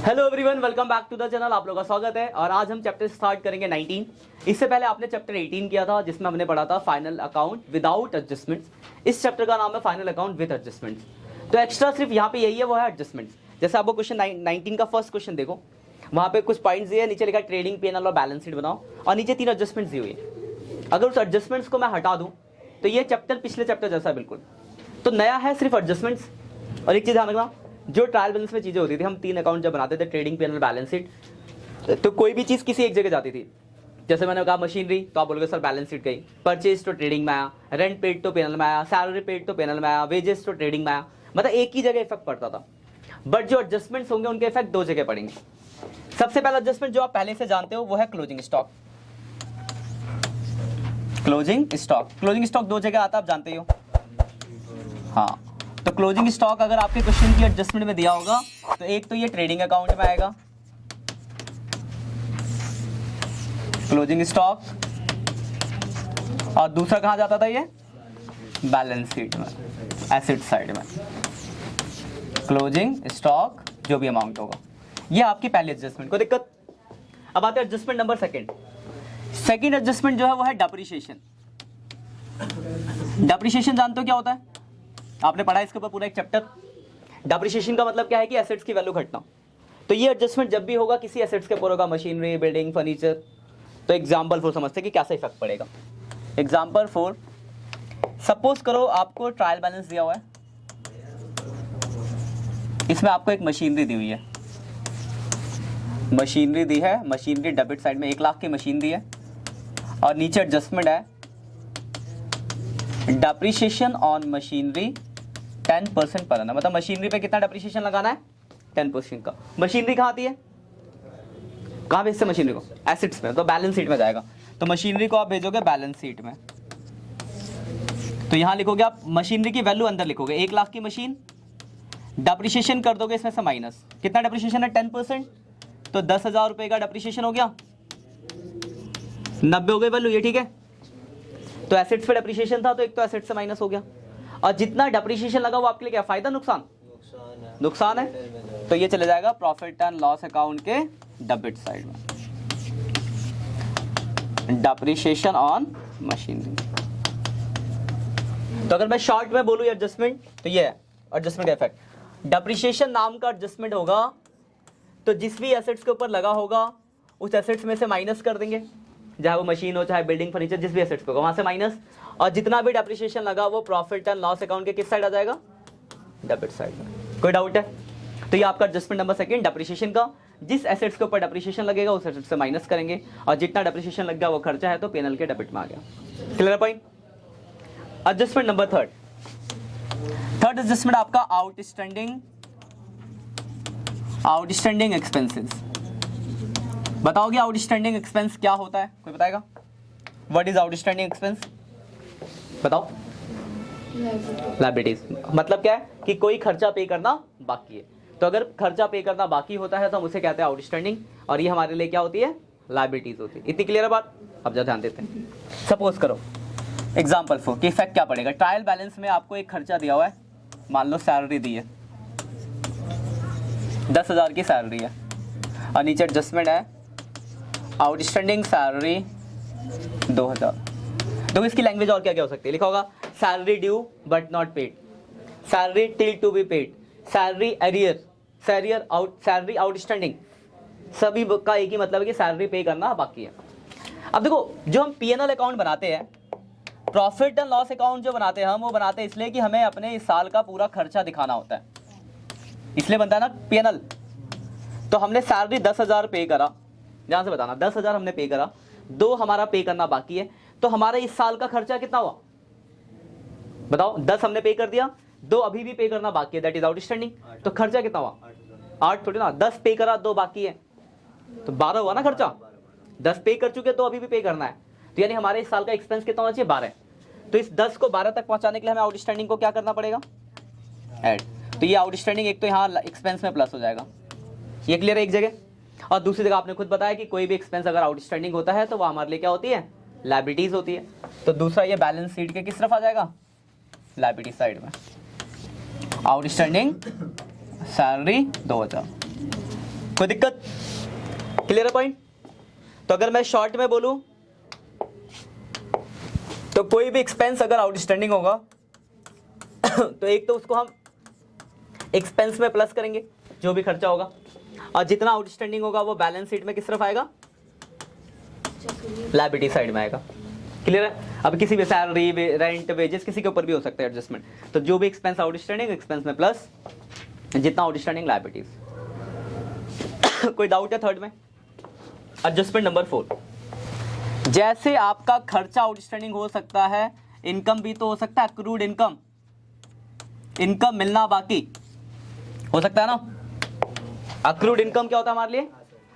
Hello everyone, welcome back to the channel. आप लोगों का स्वागत है और आज हम चैप्टर स्टार्ट करेंगे 19। इससे पहले आपने चैप्टर 18 किया था जिसमें हमने पढ़ा था फाइनल अकाउंट विदाउट एडजस्टमेंट्स। इस चैप्टर का नाम है फाइनल अकाउंट विद एडजस्टमेंट्स। तो एक्स्ट्रा सिर्फ यहाँ पे यही है, वो है एडजस्टमेंट्स। जैसे आपको क्वेश्चन 19 का फर्स्ट क्वेश्चन देखो, वहाँ पे कुछ पॉइंट्स दिए, नीचे लिखा ट्रेडिंग P&L और बैलेंस शीट बनाओ और नीचे 3 एडजस्टमेंट्स दी हुई है। अगर उस एडजस्टमेंट्स को मैं हटा दूँ तो ये चैप्टर पिछले चैप्टर जैसा है बिल्कुल। तो नया है सिर्फ एडजस्टमेंट्स। और एक चीज़ ध्यान रखना, जो ट्रायल बैलेंस में चीज़ें होती थी, हम 3 अकाउंट जब बनाते थे, ट्रेडिंग P&L बैलेंस शीट, तो कोई भी चीज़ किसी एक जगह जाती थी। जैसे मैंने कहा मशीनरी, तो आप बोलोगे सर बैलेंस शीट गई। परचेज तो ट्रेडिंग में आया, रेंट पेड तो P&L में आया, सैलरी पेड तो P&L में आया, वेजेस तो ट्रेडिंग में आया। मतलब एक ही जगह इफेक्ट पड़ता था। बट जो एडजस्टमेंट्स होंगे उनके इफेक्ट 2 जगह पड़ेंगे। सबसे पहला एडजस्टमेंट जो आप पहले से जानते हो वो है क्लोजिंग स्टॉक। क्लोजिंग स्टॉक 2 जगह आता है, आप जानते ही हो। हाँ, तो क्लोजिंग स्टॉक अगर आपके क्वेश्चन की एडजस्टमेंट में दिया होगा तो एक तो ये ट्रेडिंग अकाउंट में आएगा क्लोजिंग स्टॉक, और दूसरा कहां जाता था, ये बैलेंस शीट में, एसेट साइड में। क्लोजिंग स्टॉक जो भी अमाउंट होगा, ये आपकी पहली एडजस्टमेंट को दिक्कत। अब आते हैं एडजस्टमेंट नंबर सेकंड एडजस्टमेंट जो है वो है डेप्रिसिएशन। डेप्रिसिएशन जानते हो क्या होता है? आपने पढ़ा इसके ऊपर पूरा एक चैप्टर। डेप्रिसिएशन का मतलब क्या है कि एसेट्स की वैल्यू घटना। तो ये एडजस्टमेंट जब भी होगा किसी एसेट्स के ऊपर होगा, मशीनरी, बिल्डिंग, फर्नीचर, तो एग्जाम्पल 4 समझते हैं कि कैसा इफेक्ट पड़ेगा। एग्जाम्पल 4, सपोज करो आपको ट्रायल बैलेंस दिया हुआ है, इसमें आपको एक मशीनरी दी हुई है। मशीनरी दी है, मशीनरी डेबिट साइड में 1 लाख की मशीन दी है, और नीचे एडजस्टमेंट है डेप्रिसिएशन ऑन मशीनरी 10% पर आना। मतलब मशीनरी पे कितना डेप्रिसिएशन लगाना है? 10% का। मशीनरी कहाँ आती है, कहाँ भेजते हैं मशीनरी को? एसेट्स में, तो बैलेंस शीट में जाएगा। तो मशीनरी को आप भेजोगे बैलेंस शीट में, तो यहाँ लिखोगे आप मशीनरी की वैल्यू अंदर लिखोगे, 1 लाख की मशीन, डेप्रिसिएशन कर दोगे इसमें से माइनस। कितना डेप्रिसिएशन है? 10%, तो 10,000 रुपये का डेप्रिसिएशन हो गया, 90 हो गई वैल्यू, ये ठीक है। तो एसेट्स पे डेप्रिसिएशन था, तो एक तो एसेट से माइनस हो गया, और जितना डेप्रिसिएशन लगा वो आपके लिए क्या फायदा नुकसान? नुकसान है। तो ये चले जाएगा प्रॉफिट एंड लॉस अकाउंट के डेबिट साइड में, डेप्रिसिएशन ऑन मशीनरी। तो अगर मैं शॉर्ट में बोलूं एडजस्टमेंट, तो ये है एडजस्टमेंट का इफेक्ट। डेप्रिसिएशन नाम का एडजस्टमेंट होगा, तो जिस भी एसेट्स के ऊपर लगा होगा उस एसेट्स में से माइनस कर देंगे, चाहे वो मशीन हो, चाहे बिल्डिंग, फर्नीचर, जिस भी एसेट्स पे होगा वहां से माइनस, और जितना भी डेप्रिसिएशन लगा वो प्रॉफिट एंड लॉस अकाउंट के किस साइड आ जाएगा? डेबिट साइड में। कोई डाउट है? तो ये आपका एडजस्टमेंट नंबर सेकंड, डेप्रिसिएशन का। जिस एसेट्स के ऊपर डेप्रिसिएशन लगेगा उस एसेट से माइनस करेंगे, और जितना डेप्रिसिएशन लग गया वो खर्चा है तो P&L के डेबिट में आ गया। Clear point? Adjustment number third adjustment आपका आउटस्टैंडिंग एक्सपेंसेस। बताओगे आउटस्टैंडिंग एक्सपेंस क्या होता है? कोई बताएगा? What is outstanding expense? बताओ। लायबिलिटीज मतलब क्या है कि कोई खर्चा पे करना बाकी है। तो अगर खर्चा पे करना बाकी होता है तो हम उसे कहते हैं आउटस्टैंडिंग, और ये हमारे लिए क्या होती है? लायबिलिटीज होती है। इतनी क्लियर है बात? अब जरा ध्यान देते हैं। सपोज करो एग्जाम्पल 4 कि इफेक्ट क्या पड़ेगा। ट्रायल बैलेंस में आपको एक खर्चा दिया हुआ है, मान लो सैलरी दी है, 10,000 की सैलरी है, और नीचे एडजस्टमेंट है आउटस्टैंडिंग सैलरी 2,000। तो इसकी लैंग्वेज और क्या क्या हो सकती है? लिखा होगा salary due but not paid, salary till to be paid, salary arrear, salary outstanding. सभी का एक ही मतलब है कि सैलरी पे करना बाकी है। अब देखो, जो हम P&L अकाउंट बनाते हैं, प्रॉफिट एंड लॉस अकाउंट जो बनाते हैं हम, वो बनाते हैं इसलिए कि हमें अपने इस साल का पूरा खर्चा दिखाना होता है, इसलिए बनता है ना P&L। तो हमने सैलरी 10,000 पे करा, ध्यान से बताना, 10,000 हमने पे करा, 2 हमारा पे करना बाकी है, तो हमारे इस साल का खर्चा कितना हुआ? बताओ। 10 हमने पे कर दिया, 2 अभी भी पे करना बाकी है, दैट इज आउटस्टैंडिंग। तो खर्चा कितना हुआ? 8 थोड़ी ना, 10 पे करा, 2 बाकी है, तो 12 हुआ ना खर्चा। 10 पे कर चुके, 2 अभी भी पे करना है, तो यानी हमारे इस साल का एक्सपेंस कितना होना चाहिए? 12। तो इस 10 को 12 तक पहुंचाने के लिए हमें आउटस्टैंडिंग को क्या करना पड़ेगा? ऐड। तो ये आउटस्टैंडिंग एक तो यहाँ एक्सपेंस में प्लस हो जाएगा, ये क्लियर है एक जगह। और दूसरी जगह आपने खुद बताया कि कोई भी एक्सपेंस अगर आउटस्टैंडिंग होता है तो वो हमारे लिए क्या होती है? लायबिलिटीज होती है। तो दूसरा ये बैलेंस शीट के किस तरफ आ जाएगा? लायबिलिटी साइड में। Outstanding salary 2,000। कोई दिक्कत? क्लियर है पॉइंट? तो अगर मैं शॉर्ट में बोलूं तो कोई भी एक्सपेंस अगर आउटस्टैंडिंग होगा तो एक तो उसको हम एक्सपेंस में प्लस करेंगे जो भी खर्चा होगा, और जितना आउटस्टैंडिंग होगा वो बैलेंस शीट में किस तरफ आएगा? लायबिलिटी साइड में आएगा। क्लियर है? अब किसी भी सैलरी, रेंट, वेजेस किसी के ऊपर भी हो सकता है एडजस्टमेंट। तो जो भी एक्सपेंस आउटस्टैंडिंग, एक्सपेंस में प्लस जितना आउटस्टैंडिंग लायबिलिटीज। कोई डाउट है थर्ड में? एडजस्टमेंट नंबर 4, जैसे आपका खर्चा आउटस्टैंडिंग हो सकता है, इनकम भी तो हो सकता है, अक्रूड इनकम, इनकम मिलना बाकी हो सकता है ना। अक्रूड इनकम क्या होता है हमारे लिए?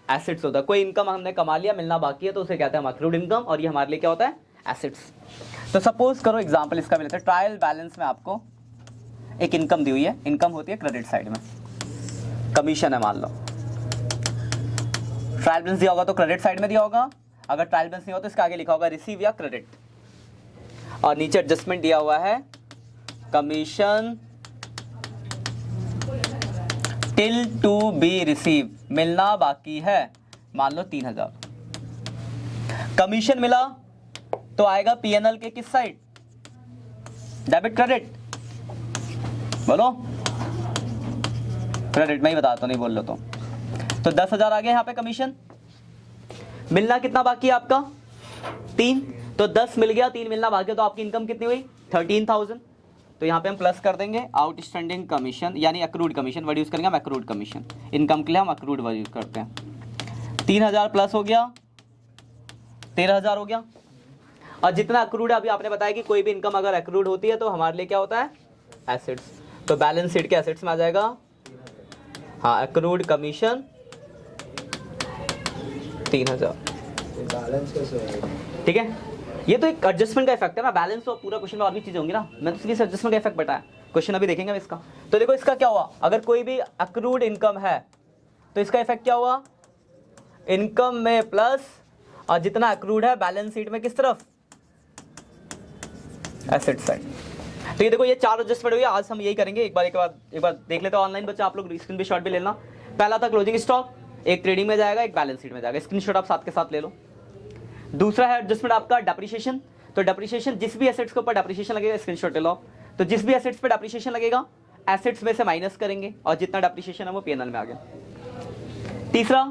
एसेट्स होता है। कोई इनकम हमने कमा लिया, मिलना बाकी है, तो उसे कहते हैं हम अक्रूड इनकम, और ये हमारे लिए क्या होता है? एसेट्स। तो सपोज करो एग्जांपल इसका भी लेते हैं। ट्रायल बैलेंस में आपको एक इनकम दी हुई है, इनकम होती है क्रेडिट साइड में, कमीशन है मान लो। ट्रायल बैलेंस दिया होगा तो क्रेडिट साइड में दिया होगा, अगर ट्रायल बैलेंस नहीं हो तो इसका आगे लिखा होगा रिसीव या क्रेडिट, और नीचे एडजस्टमेंट दिया हुआ है commission till to be receive, मिलना बाकी है, मान लो 3000। कमीशन मिला तो आएगा पीएनएल के किस साइड? Debit credit? बोलो। क्रेडिट में ही बताता हूं, नहीं बोल लो तो 10,000 आ गए यहाँ पे कमीशन। मिलना कितना बाकी है आपका? 3, तो 10 मिल गया, 3 मिलना बाकी है, तो आपकी इनकम कितनी हुई? 13,000। तो यहाँ पे हम प्लस कर देंगे आउटस्टैंडिंग कमीशन, यानी अक्रूड कमीशन वर्ड यूज करेंगे हम, अक्रूड कमीशन। इनकम के लिए हम अक्रूड वर्ड यूज करते हैं। 3,000 प्लस हो गया 13,000 हो गया। और जितना अक्रूड है, अभी आपने बताया कि कोई भी इनकम अगर अक्रूड होती है तो हमारे लिए क्या होता है? एसेट्स। तो बैलेंस शीट के एसेट्स में आ जाएगा हाँ अक्रूड कमीशन 3000। ठीक है, ये तो एक एडजस्टमेंट का इफेक्ट है ना। बैलेंस तो पूरा क्वेश्चन में और भी चीजें होंगी ना, मैं तो सिर्फ एडजस्टमेंट का इफेक्ट बताया। क्वेश्चन अभी देखेंगे इसका। तो देखो इसका क्या हुआ, अगर कोई भी अक्रूड इनकम है तो इसका इफेक्ट क्या हुआ? इनकम में प्लस, और जितना अक्रूड है बैलेंस शीट में किस तरफ? Asset side. तो ये देखो ये 4 एडजस्टमेंट हुई। आज हम यही करेंगे, एक बार देख लेते हैं ऑनलाइन बच्चा, आप लोग स्क्रीन पे शॉट भी लेना। पहला था क्लोजिंग स्टॉक, एक ट्रेडिंग में जाएगा, एक बैलेंस शीट में जाएगा। स्क्रीनशॉट आप साथ के साथ ले लो। दूसरा है एडजस्टमेंट आपका डेप्रिसिएशन। तो डेप्रिसिएशन जिस भी एसेट्स के ऊपर डेप्रिसिएशन लगेगा, स्क्रीनशॉट ले लो। तो जिस भी एसेट्स पे डेप्रिसिएशन लगेगा, एसेट्स में से माइनस करेंगे, और जितना डेप्रिसिएशन है वो पीएनएल में आ गया। तीसरा,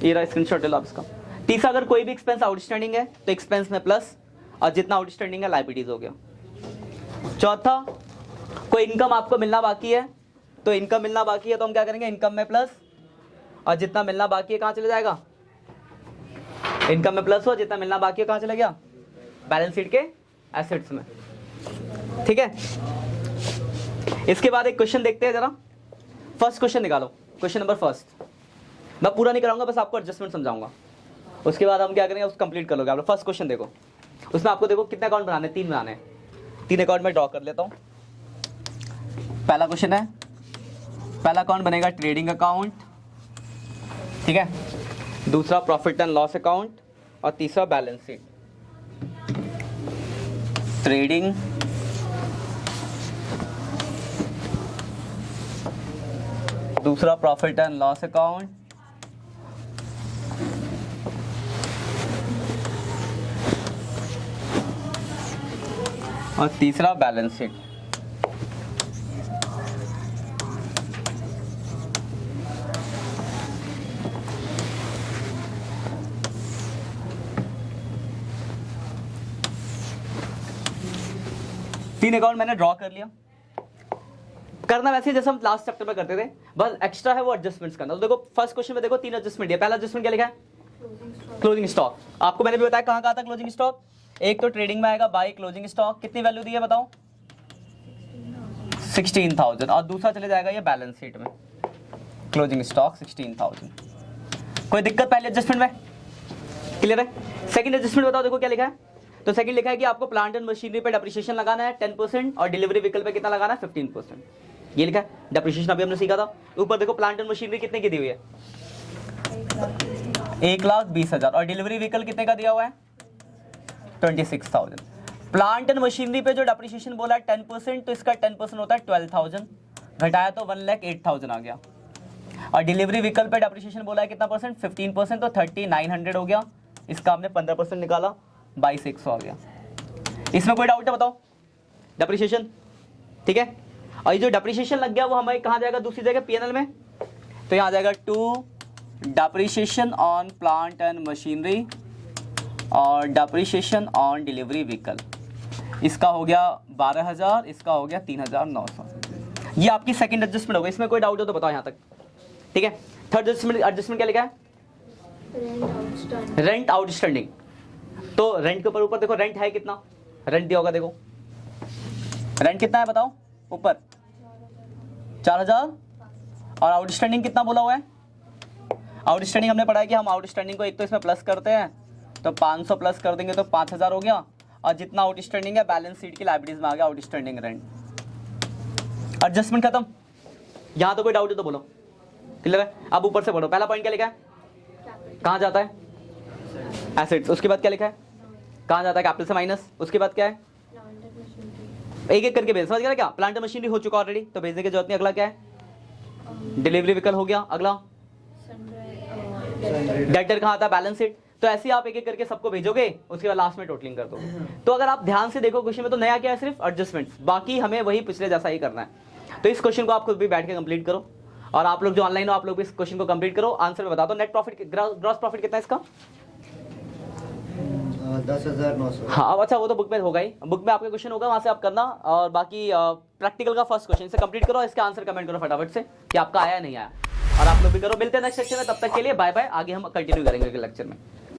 ये रहा स्क्रीनशॉट ले लो आप इसका। तीसरा, अगर कोई भी एक्सपेंस आउटस्टैंडिंग है तो एक्सपेंस में प्लस, और जितना आउटस्टैंडिंग है लायबिलिटीज हो गया। चौथा, कोई इनकम आपको मिलना बाकी है, तो इनकम मिलना बाकी है तो हम क्या करेंगे? इनकम में प्लस, और जितना मिलना बाकी है कहाँ चले जाएगा? इनकम में प्लस हो, जितना मिलना बाकी है कहाँ चला गया? बैलेंस शीट के एसेट्स में। ठीक है, इसके बाद एक क्वेश्चन देखते हैं जरा। फर्स्ट क्वेश्चन निकालो, क्वेश्चन नंबर फर्स्ट। मैं पूरा नहीं कराऊंगा, बस आपको एडजस्टमेंट समझाऊंगा, उसके बाद हम क्या करेंगे उसको कंप्लीट कर लोगे आप लोग। फर्स्ट क्वेश्चन देखो, उसमें आपको देखो कितने अकाउंट बनाने? 3 बनाने हैं। 3 अकाउंट में ड्रॉ कर लेता हूँ। पहला क्वेश्चन है, पहला अकाउंट बनेगा ट्रेडिंग अकाउंट, ठीक है, दूसरा प्रॉफिट एंड लॉस अकाउंट, और तीसरा बैलेंस शीट। ट्रेडिंग, दूसरा प्रॉफिट एंड लॉस अकाउंट, और तीसरा बैलेंस शीट। तीन अकाउंट मैंने ड्रॉ कर लिया। करना वैसे जैसे हम लास्ट चैप्टर में करते थे, बस एक्स्ट्रा है वो एडजस्टमेंट्स करना। तो देखो फर्स्ट क्वेश्चन में देखो 3 एडजस्टमेंट है। पहला एडजस्टमेंट क्या लिखा है? Closing stock. आपको मैंने भी बताया कहाँ कहाँ था क्लोजिंग स्टॉक। एक तो ट्रेडिंग में आएगा बाय क्लोजिंग स्टॉक, कितनी वैल्यू दी है बताओ? 16,000। और दूसरा चले जाएगा ये बैलेंस शीट में, क्लोजिंग स्टॉक 16,000। कोई दिक्कत पहले एडजस्टमेंट में? क्लियर है? सेकंड एडजस्टमेंट बताओ, देखो क्या लिखा है। तो सेकंड लिखा है कि आपको प्लांट एंड मशीनरी पे डेप्रिसिएशन लगाना है 10%, और डिलीवरी व्हीकल पे कितना लगाना है? 15%। ये लिखा है डेप्रिसिएशन, अभी हमने सीखा था। ऊपर देखो प्लांट एंड मशीनरी कितने की दी हुई है? 1,20,000। और डिलीवरी व्हीकल कितने का दिया हुआ है? 26,000। प्लांट एंड मशीनरी पे जो डेप्रिसिएशन बोला है 10%, तो इसका 10% होता है 12,000, घटाया तो 1,08,000 आ गया। और डिलीवरी व्हीकल पे डेप्रिसिएशन बोला है कितना परसेंट, 15%, तो 3900 हो गया। इसका हमने 15% निकाला, 22,100 आ गया। इसमें कोई डाउट है बताओ? डेप्रिसिएशन ठीक है। और ये जो डेप्रिसिएशन लग गया वो हमारे कहाँ जाएगा, दूसरी जगह पीएनएल में। तो यहाँ जाएगा to depreciation on plant and machinery और डेप्रिसिएशन ऑन डिलीवरी व्हीकल। इसका हो गया 12,000, इसका हो गया 3,900। ये आपकी सेकंड एडजस्टमेंट होगा। इसमें कोई डाउट हो तो बताओ यहाँ तक, ठीक है। थर्ड एडजस्टमेंट क्या लिखा है, रेंट आउटस्टैंडिंग। तो रेंट के ऊपर देखो, रेंट है कितना, रेंट दिया होगा, देखो रेंट कितना है बताओ, ऊपर 4,000। और आउटस्टैंडिंग कितना बोला हुआ है, आउटस्टैंडिंग हमने पढ़ा है कि हम आउटस्टैंडिंग को एक तो इसमें प्लस करते हैं, तो 500 प्लस कर देंगे तो 5,000 हो गया। और जितना आउटस्टैंडिंग है बैलेंस शीट की लायबिलिटीज में आ गया आउटस्टैंडिंग रेंट। एडजस्टमेंट खत्म। यहाँ तो कोई डाउट है तो बोलो, क्लियर है। अब ऊपर से पढ़ो, पहला पॉइंट क्या लिखा है, कहाँ जाता है एसेट्स, उसके बाद क्या लिखा है, कहाँ जाता है कैपिटल से माइनस, उसके बाद क्या है, एक एक करके भेज, समझ गया क्या। प्लांट मशीनरी हो चुका ऑलरेडी, तो भेजने की जरूरत नहीं। अगला क्या है, डिलीवरी व्हीकल हो गया। अगला डेटर कहाँ आता है, बैलेंस शीट। तो ऐसे आप एक एक करके सबको भेजोगे, उसके बाद लास्ट में टोटलिंग कर दो। तो अगर आप ध्यान से देखो क्वेश्चन में, तो नया क्या है, सिर्फ एडजस्टमेंट, बाकी हमें वही पिछले जैसा ही करना है। तो इस क्वेश्चन को आप खुद भी बैठ के कंप्लीट करो, और आप लोग जो ऑनलाइन हो आप लोग भी इस क्वेश्चन को कंप्लीट करो। आंसर में बता दो, नेट प्रॉफिट ग्रॉस प्रॉफिट कितना है इसका, 10,900। हाँ अच्छा वो तो बुक में होगा ही, बुक में आपका क्वेश्चन होगा, वहां से आप करना। और बाकी प्रैक्टिकल का फर्स्ट क्वेश्चन इसे कंप्लीट करो, इसका आंसर कमेंट करो फटाफट से कि आपका आया नहीं आया, और आप लोग भी करो। मिलते हैं नेक्स्ट सेक्शन में, तब तक के लिए बाय बाय। आगे हम कंटिन्यू करेंगे अगले लेक्चर में।